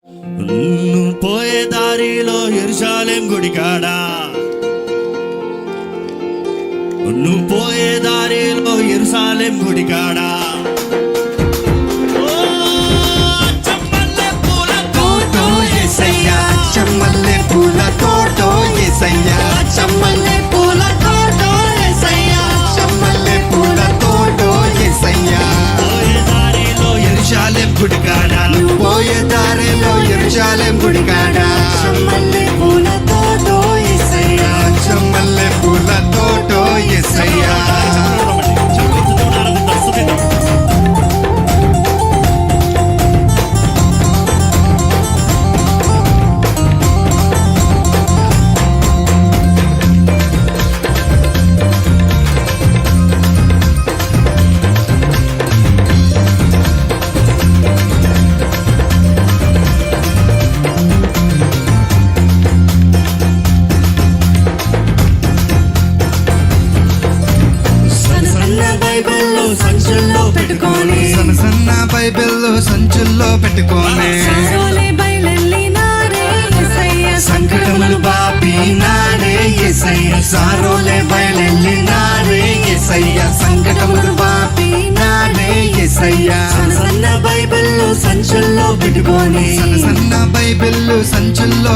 నువ్వు పోయే దారిలో యెరూషలేం గుడి కాడా, నువ్వు పోయే దారిలో యెరూషలేం గుడి కాడా చమ్మల్లే పూల తోటో యేసయ్యా, చమ్మల్లే పూల తోటో యేసయ్యా, చమ్మల్లే పూల తోటో యేసయ్యా. పోయే దారిలో యెరూషలేం గుడి కాడా, పోయే దారిలో యెరూషలేం గుడి కాడా, చమ్మల్లే పూల తోటో యేసయ్యా, చమ్మల్లే పూల తోటో యేసయ్యా. బైబిల్లో సంచుల్లో పెట్టుకొని, సన్న బైబిల్లో సంచుల్లో పెట్టుకోనే, సారోలే బయలెల్లినాడే యేసయ్య, సంకటములు బాపినాడే యేసయ్య, సారోలే బయలెల్లినాడే యేసయ్య, సంకటములు బాపినాడే యేసయ్య. సన్న బైబిల్లో సంచుల్లో పెట్టుకొని, సన్న బైబిల్లో సంచుల్లో